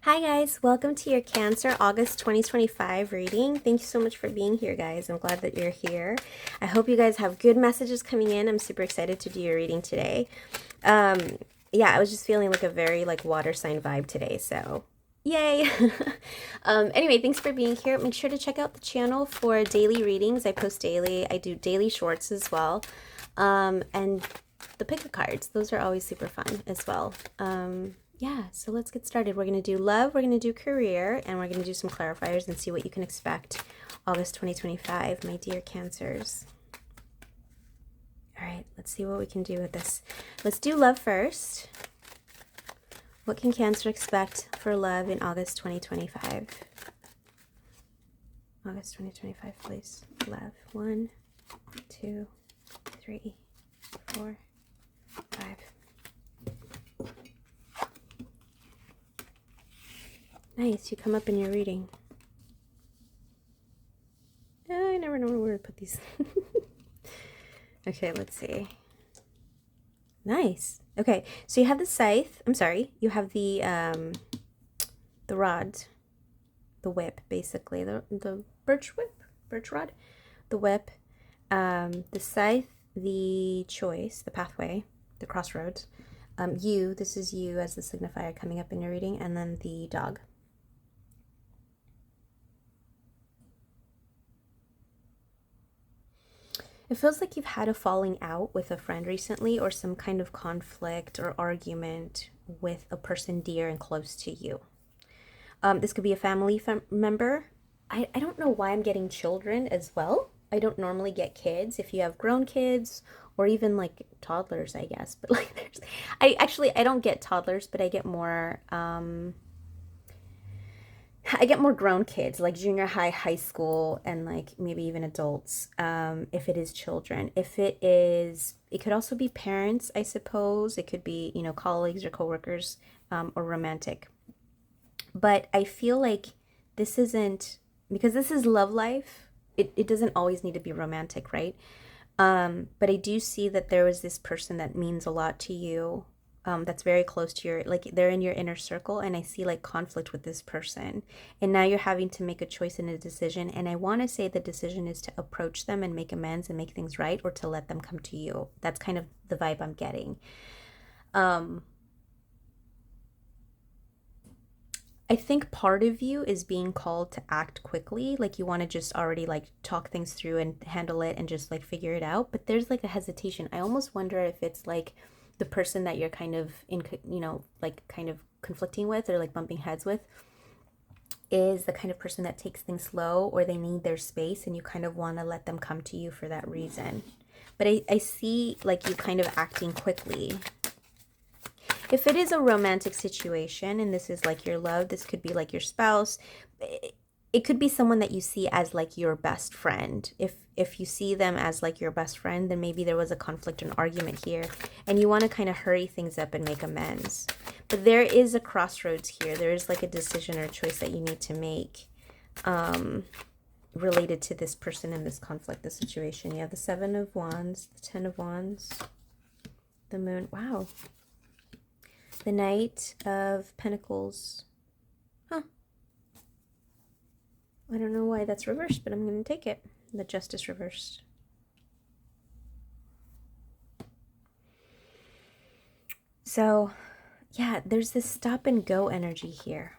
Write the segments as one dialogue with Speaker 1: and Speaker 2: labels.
Speaker 1: Hi guys, welcome to your Cancer August 2025 reading. Thank you so much for being here, guys. I'm glad that you're here. I hope you guys have good messages coming in. I'm super excited to do your reading today. Yeah, I was just feeling like a very water sign vibe today, so yay. Anyway, thanks for being here. Make sure to check out the channel for daily readings. I post daily. I do daily shorts as well. And the pick-a-cards, those are always super fun as well. Yeah, so let's get started. We're going to do love, we're going to do career, and we're going to do some clarifiers and see what you can expect August 2025, my dear Cancers. All right, let's see what we can do with this. Let's do love first. What can Cancer expect for love in August 2025? August 2025, please. Love. 1, 2, 3, 4, 5. Nice, you come up in your reading. I never know where to put these. Okay, let's see. Nice. Okay, so you have the scythe. I'm sorry, you have the rod, the whip, basically the birch rod, the whip, the scythe, the choice, the pathway, the crossroads. This is you as the signifier coming up in your reading, and then the dog. It feels like you've had a falling out with a friend recently, or some kind of conflict or argument with a person dear and close to you. This could be a family member. I don't know why I'm getting children as well. I don't normally get kids. If you have grown kids or even like toddlers, I guess. But I don't get toddlers, but I get more grown kids, like junior high, high school, and like maybe even adults, if it is children. It could also be parents, I suppose. It could be, colleagues or coworkers, or romantic. But I feel like this isn't, because this is love life, it doesn't always need to be romantic, right? But I do see that there was this person that means a lot to you, that's very close to your, they're in your inner circle, and I see conflict with this person, and now you're having to make a choice and a decision, and I want to say the decision is to approach them and make amends and make things right, or to let them come to you. That's kind of the vibe I'm getting. I think part of you is being called to act quickly, like you want to just already talk things through and handle it and just figure it out, but there's a hesitation. I almost wonder if it's the person that you're kind of kind of conflicting with, or bumping heads with, is the kind of person that takes things slow, or they need their space, and you kind of want to let them come to you for that reason. But I see you kind of acting quickly. If it is a romantic situation, and this is your love, this could be your spouse. It could be someone that you see as your best friend. If you see them as your best friend, then maybe there was a conflict, an argument here, and you want to kind of hurry things up and make amends. But there is a crossroads here. There is a decision or choice that you need to make, related to this person and this conflict, this situation. You have the 7 of Wands, the 10 of Wands, the Moon. Wow. The Knight of Pentacles. Huh. I don't know why that's reversed, but I'm going to take it. The Justice reversed. So, yeah, there's this stop and go energy here.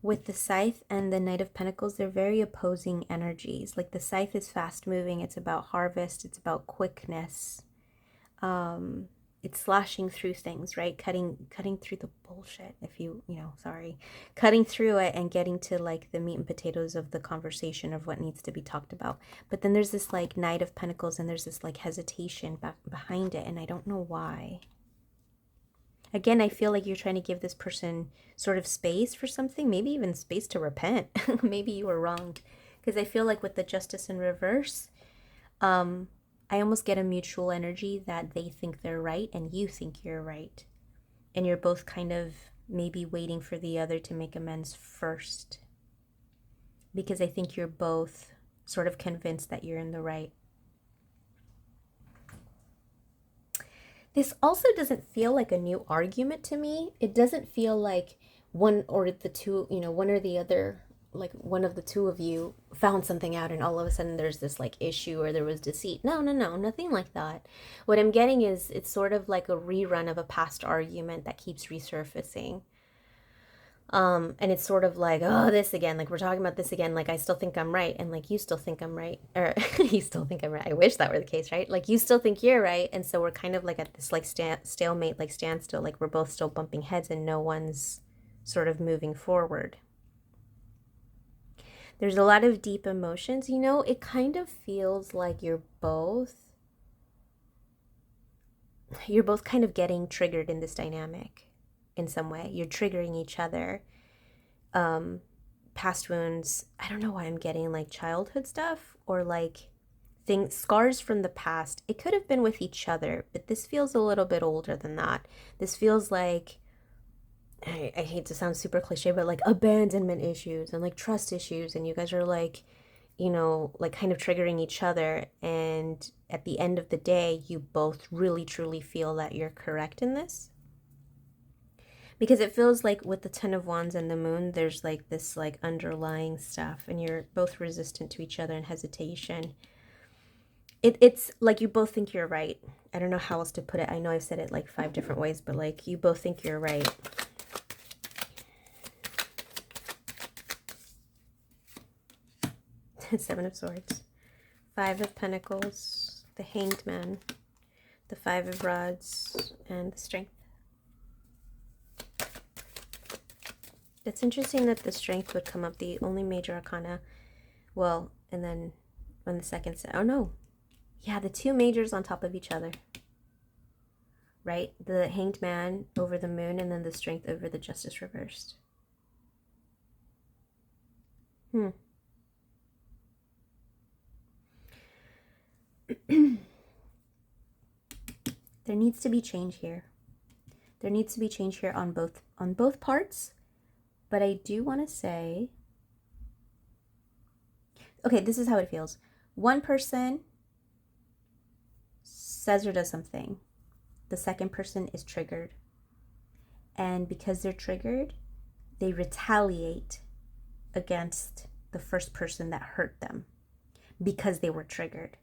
Speaker 1: With the Scythe and the Knight of Pentacles, they're very opposing energies. The Scythe is fast moving. It's about harvest. It's about quickness. It's slashing through things, right? Cutting through the bullshit, cutting through it and getting to the meat and potatoes of the conversation of what needs to be talked about. But then there's this Knight of Pentacles, and there's this hesitation behind it, and I don't know why. Again, I feel like you're trying to give this person sort of space for something, maybe even space to repent. Maybe you were wrong, because I feel with the Justice in reverse, I almost get a mutual energy that they think they're right and you think you're right. And you're both kind of maybe waiting for the other to make amends first. Because I think you're both sort of convinced that you're in the right. This also doesn't feel like a new argument to me. It doesn't feel like one or the two, one or the other, like one of the two of you found something out and all of a sudden there's this like issue or there was deceit. No, no, no, nothing like that. What I'm getting is it's sort of like a rerun of a past argument that keeps resurfacing. And it's sort of like, oh, this again, like we're talking about this again, like I still think I'm right, and like you still think I'm right, or you still think I'm right. I wish that were the case, right? Like you still think you're right, and so we're kind of like at this like stalemate, like standstill, like we're both still bumping heads and no one's sort of moving forward. There's a lot of deep emotions, it kind of feels like you're both kind of getting triggered in this dynamic in some way. You're triggering each other. Past wounds, I don't know why I'm getting like childhood stuff or like things, scars from the past. It could have been with each other, but this feels a little bit older than that. This feels like, I hate to sound super cliche, but like abandonment issues and like trust issues, and you guys are like, like kind of triggering each other, and at the end of the day you both really truly feel that you're correct in this. Because it feels like with the Ten of Wands and the Moon, there's like this like underlying stuff, and you're both resistant to each other and hesitation. It's like you both think you're right. I don't know how else to put it. I know I've said it like 5 different ways, but like you both think you're right. Seven of Swords, 5 of Pentacles, the Hanged Man, the 5 of Rods, and the Strength. It's interesting that the Strength would come up, the only major arcana. Well, and then on the second set, oh no. Yeah, the 2 majors on top of each other. Right? The Hanged Man over the Moon, and then the Strength over the Justice reversed. There needs to be change here. There needs to be change here on both parts. But I do want to say, okay, this is how it feels. One person says or does something. The second person is triggered. And because they're triggered, they retaliate against the first person that hurt them because they were triggered.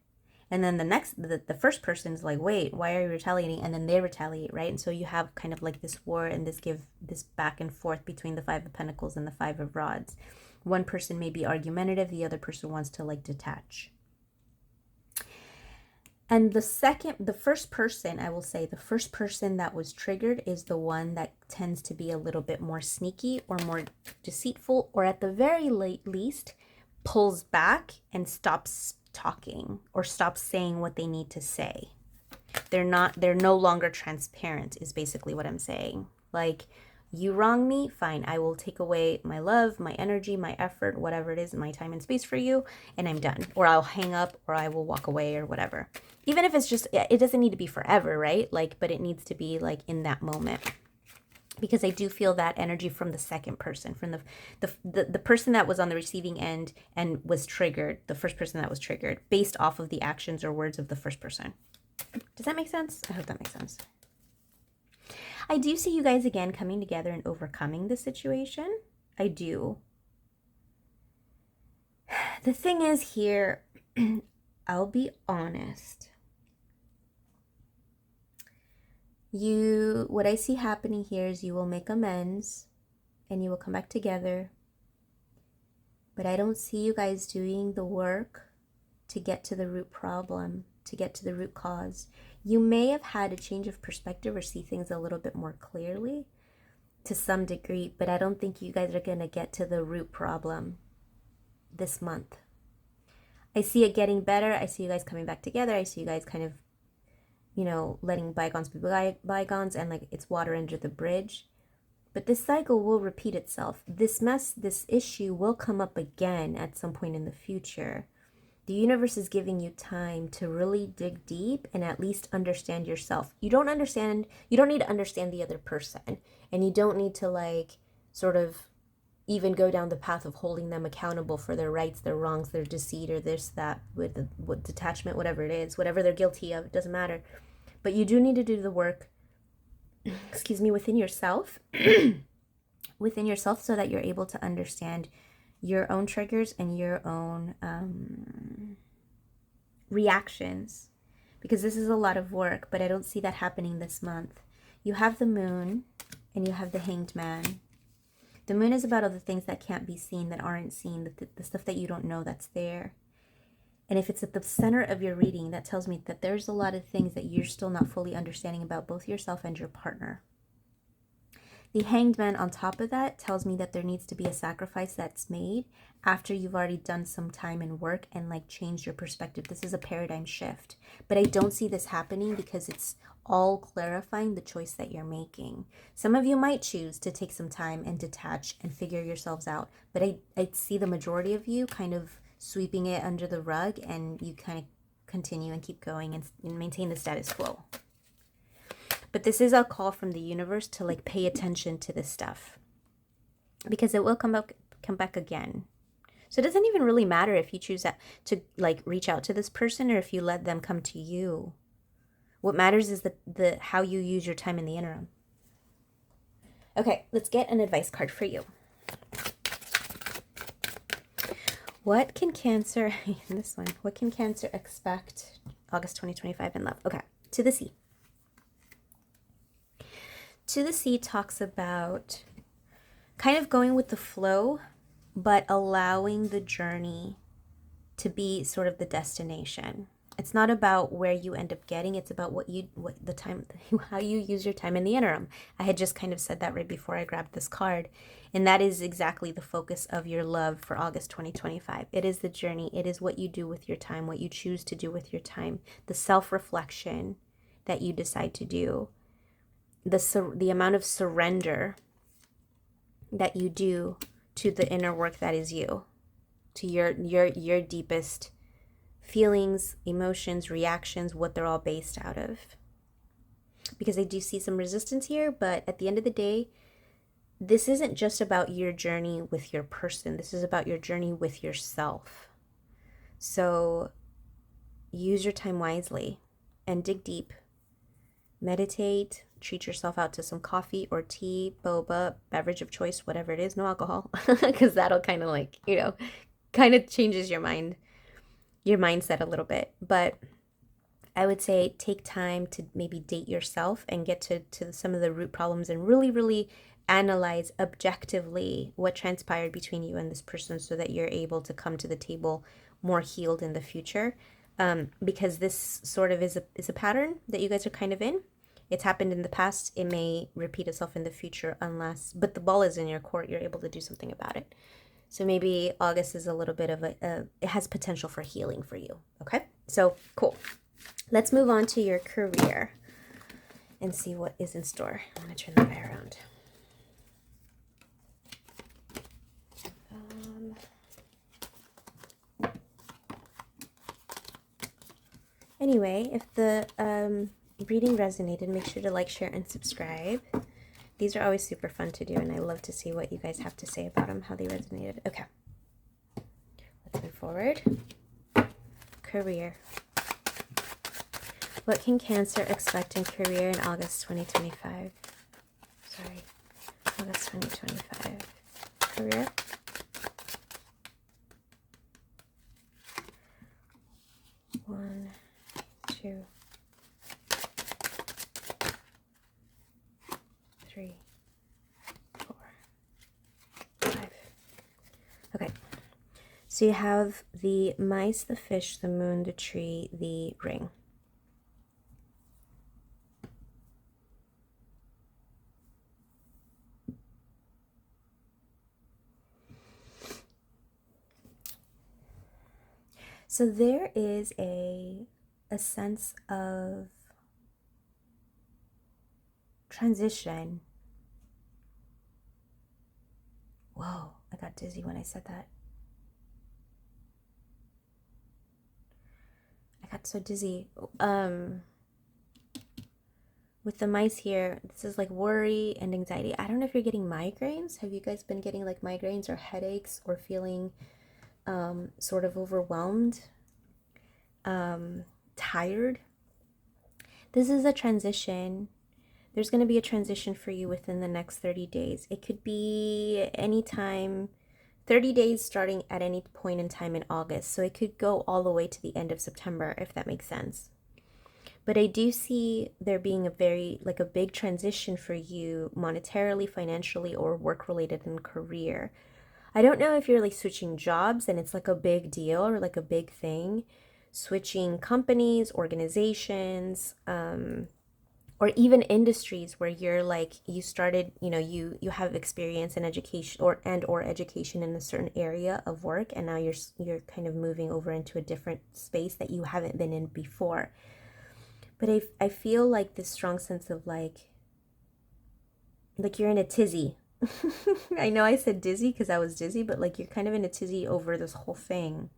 Speaker 1: And then the first person is like, wait, why are you retaliating? And then they retaliate, right? And so you have kind of like this war and this back and forth between the 5 of Pentacles and the 5 of Rods. One person may be argumentative, the other person wants to like detach. And the first person, I will say, the first person that was triggered is the one that tends to be a little bit more sneaky or more deceitful, or at the very least pulls back and stops talking or stops saying what they need to say. They're no longer transparent is basically what I'm saying. Like, you wrong me, fine, I will take away my love, my energy, my effort, whatever it is, my time and space for you, and I'm done. Or I'll hang up, or I will walk away, or whatever. Even if it's just, it doesn't need to be forever, right? Like, but it needs to be like in that moment. Because I do feel that energy from the second person, from the person that was on the receiving end and was triggered, the first person that was triggered, based off of the actions or words of the first person. Does that make sense? I hope that makes sense. I do see you guys again coming together and overcoming the situation. I do. The thing is here, I'll be honest. What I see happening here is you will make amends and you will come back together. But I don't see you guys doing the work to get to the root problem, to get to the root cause. You may have had a change of perspective or see things a little bit more clearly to some degree, but I don't think you guys are going to get to the root problem this month. I see it getting better. I see you guys coming back together. I see you guys kind of, letting bygones be bygones, and like it's water under the bridge. But this cycle will repeat itself. This issue will come up again at some point in the future. The universe is giving you time to really dig deep and at least understand yourself. You don't need to understand the other person, and you don't need to like sort of even go down the path of holding them accountable for their rights, their wrongs, their deceit, or this, that, with detachment, whatever it is, whatever they're guilty of, it doesn't matter. But you do need to do the work, within yourself within yourself so that you're able to understand your own triggers and your own reactions, because this is a lot of work, but I don't see that happening this month. You have the moon and you have the hanged man. The moon is about all the things that can't be seen, that aren't seen, the stuff that you don't know that's there. And if it's at the center of your reading, that tells me that there's a lot of things that you're still not fully understanding about both yourself and your partner. The hanged man on top of that tells me that there needs to be a sacrifice that's made after you've already done some time and work and like changed your perspective. This is a paradigm shift, but I don't see this happening because it's all clarifying the choice that you're making. Some of you might choose to take some time and detach and figure yourselves out, but I see the majority of you kind of sweeping it under the rug, and you kind of continue and keep going and maintain the status quo. But this is a call from the universe to like pay attention to this stuff, because it will come back again. So it doesn't even really matter if you choose to like reach out to this person or if you let them come to you. What matters is the how you use your time in the interim. Okay, let's get an advice card for you. What can Cancer, this one, what can Cancer expect August 2025 in love? Okay, to the sea. To the sea talks about kind of going with the flow, but allowing the journey to be sort of the destination. It's not about where you end up getting, it's about how you use your time in the interim. I had just kind of said that right before I grabbed this card. And that is exactly the focus of your love for August 2025. It is the journey. It is what you do with your time, what you choose to do with your time, the self-reflection that you decide to do, the amount of surrender that you do to the inner work that is you, to your deepest feelings, emotions, reactions, what they're all based out of. Because I do see some resistance here, but at the end of the day, this isn't just about your journey with your person. This is about your journey with yourself. So use your time wisely and dig deep. Meditate, treat yourself out to some coffee or tea, boba, beverage of choice, whatever it is, no alcohol, because that'll kind of like, kind of changes your mindset a little bit. But I would say take time to maybe date yourself and get to some of the root problems and really, really analyze objectively what transpired between you and this person so that you're able to come to the table more healed in the future. Because this sort of is a pattern that you guys are kind of in. It's happened in the past. It may repeat itself in the future but the ball is in your court. You're able to do something about it. So maybe August is a little bit of it has potential for healing for you. Okay, so cool. Let's move on to your career and see what is in store. I'm going to turn the guy around. Anyway, if the reading resonated, make sure to like, share, and subscribe. These are always super fun to do, and I love to see what you guys have to say about them, how they resonated. Okay, let's move forward. Career. What can Cancer expect in career in August 2025? Sorry, August 2025. Career. One, two, three, four, five. Okay, so you have the mice, the fish, the moon, the tree, the ring. So there is a sense of transition. Whoa, I got dizzy when I said that. I got so dizzy. With the mice here, this is like worry and anxiety. I don't know if you're getting migraines. Have you guys been getting like migraines or headaches or feeling sort of overwhelmed, tired? This is a transition. There's going to be a transition for you within the next 30 days. It could be any time, 30 days starting at any point in time in August. So it could go all the way to the end of September, if that makes sense. But I do see there being a big transition for you monetarily, financially, or work-related in career. I don't know if you're like switching jobs and it's like a big deal or like a big thing, switching companies, organizations, or even industries where you're like, you started, you have experience in education or education in a certain area of work, and now you're kind of moving over into a different space that you haven't been in before. But I feel like this strong sense of like you're in a tizzy. I know I said dizzy because I was dizzy, but like you're kind of in a tizzy over this whole thing.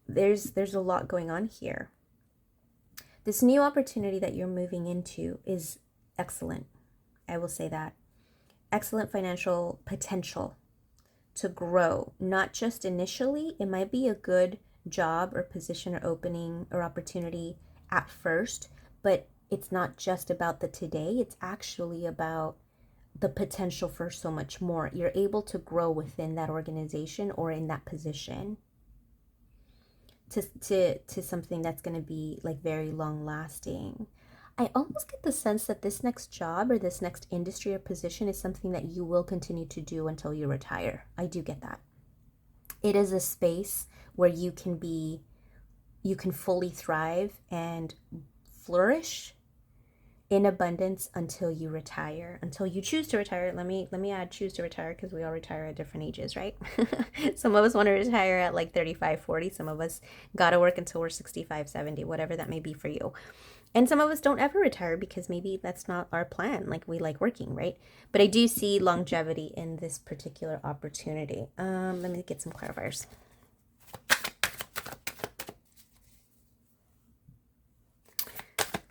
Speaker 1: There's a lot going on here. This new opportunity that you're moving into is excellent. I will say that. Excellent financial potential to grow, not just initially. It might be a good job or position or opening or opportunity at first, but it's not just about the today. It's actually about the potential for so much more. You're able to grow within that organization or in that position to something that's going to be like very long lasting. I almost get the sense that this next job or this next industry or position is something that you will continue to do until you retire. I do get that. It is a space where you can fully thrive and flourish in abundance until you retire, until you choose to retire. Let me add choose to retire, because we all retire at different ages, right? Some of us want to retire at like 35, 40. Some of us got to work until we're 65, 70, whatever that may be for you. And some of us don't ever retire because maybe that's not our plan. Like, we like working, right? But I do see longevity in this particular opportunity. Let me get some clarifiers.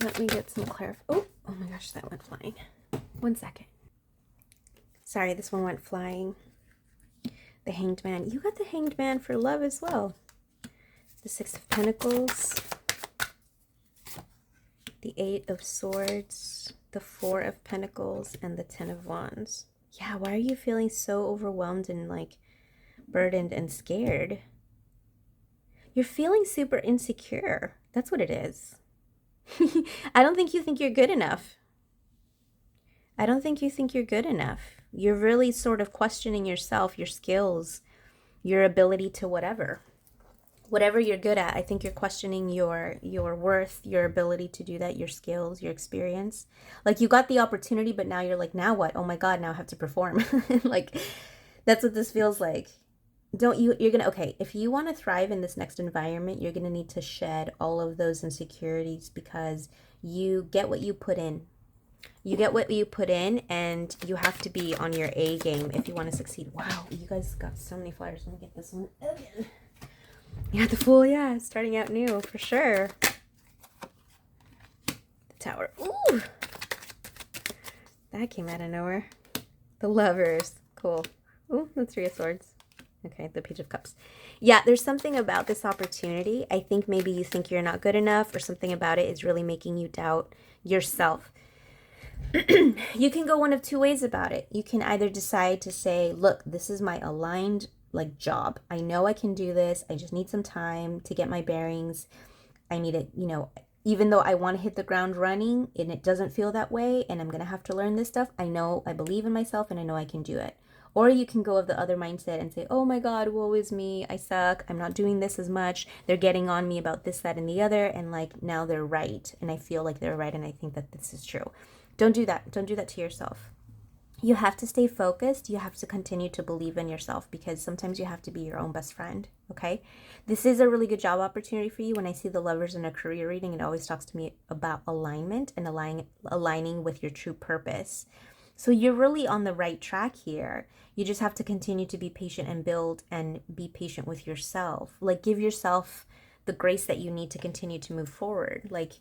Speaker 1: Let me get some oh my gosh, that went flying. 1 second. Sorry, this one went flying. The Hanged Man. You got the Hanged Man for love as well. The Six of Pentacles. The Eight of Swords. The Four of Pentacles. And the Ten of Wands. Yeah, why are you feeling so overwhelmed and like burdened and scared? You're feeling super insecure. That's what it is. I don't think you think you're good enough. I don't think you think you're good enough. You're really sort of questioning yourself, your skills, your ability to whatever you're good at. I think you're questioning your worth, your ability to do that, your skills, your experience. Like, you got the opportunity, but now you're like, now what? Oh my God, now I have to perform. Like, that's what this feels like. Okay, if you want to thrive in this next environment, you're going to need to shed all of those insecurities, because you get what you put in. You get what you put in, and you have to be on your A game if you want to succeed. Wow, you guys got so many flyers. Let me get this one again. Yeah, the Fool, yeah, starting out new for sure. The Tower. Ooh! That came out of nowhere. The Lovers. Cool. Ooh, the Three of Swords. Okay, the Page of Cups. Yeah, there's something about this opportunity. I think maybe you think you're not good enough, or something about it is really making you doubt yourself. You can go one of two ways about it. You can either decide to say, look, this is my aligned like job. I know I can do this. I just need some time to get my bearings. I need it, even though I want to hit the ground running and it doesn't feel that way, and I'm going to have to learn this stuff, I know I believe in myself and I know I can do it. Or you can go of the other mindset and say, oh my God, woe is me. I suck. I'm not doing this as much. They're getting on me about this, that, and the other. And like, now they're right. And I feel like they're right. And I think that this is true. Don't do that. Don't do that to yourself. You have to stay focused. You have to continue to believe in yourself, because sometimes you have to be your own best friend. Okay. This is a really good job opportunity for you. When I see the Lovers in a career reading, it always talks to me about alignment and aligning with your true purpose. So you're really on the right track here. You just have to continue to be patient and build, and be patient with yourself. Like, give yourself the grace that you need to continue to move forward. Like,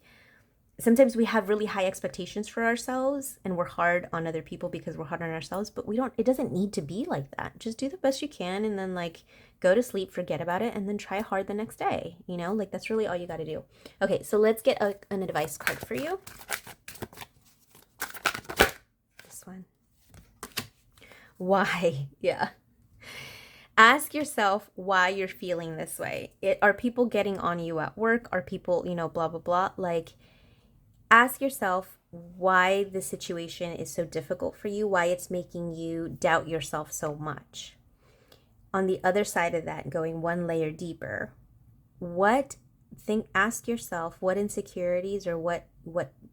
Speaker 1: sometimes we have really high expectations for ourselves, and we're hard on other people because we're hard on ourselves, but it doesn't need to be like that. Just do the best you can, and then like go to sleep, forget about it, and then try hard the next day. Like, that's really all you got to do. Okay, so let's get an advice card for you. Why? Yeah. Ask yourself why you're feeling this way. Are people getting on you at work? Are people, blah, blah, blah? Like, ask yourself why the situation is so difficult for you, why it's making you doubt yourself so much. On the other side of that, going one layer deeper, ask yourself what insecurities or what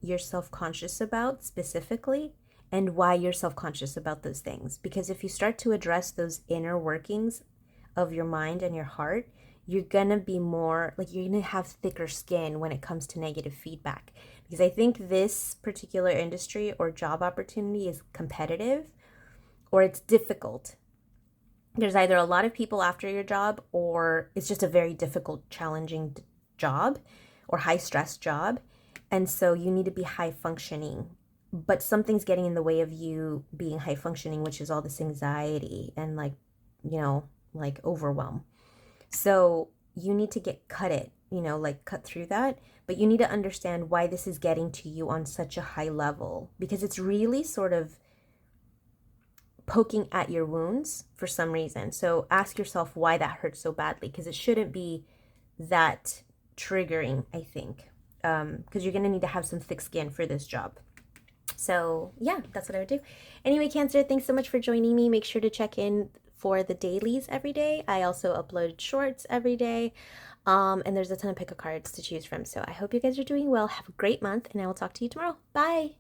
Speaker 1: you're self-conscious about specifically, and why you're self-conscious about those things. Because if you start to address those inner workings of your mind and your heart, you're gonna be more like, you're gonna have thicker skin when it comes to negative feedback. Because I think this particular industry or job opportunity is competitive, or it's difficult. There's either a lot of people after your job, or it's just a very difficult, challenging job or high stress job. And so you need to be high functioning, but something's getting in the way of you being high functioning, which is all this anxiety and like overwhelm. So you need to cut through that, but you need to understand why this is getting to you on such a high level, because it's really sort of poking at your wounds for some reason. So ask yourself why that hurts so badly, because it shouldn't be that triggering, I think, because you're going to need to have some thick skin for this job. So yeah, that's what I would do. Anyway, Cancer, thanks so much for joining me. Make sure to check in for the dailies every day. I also upload shorts every day. And there's a ton of pick-a-cards to choose from. So I hope you guys are doing well. Have a great month, and I will talk to you tomorrow. Bye.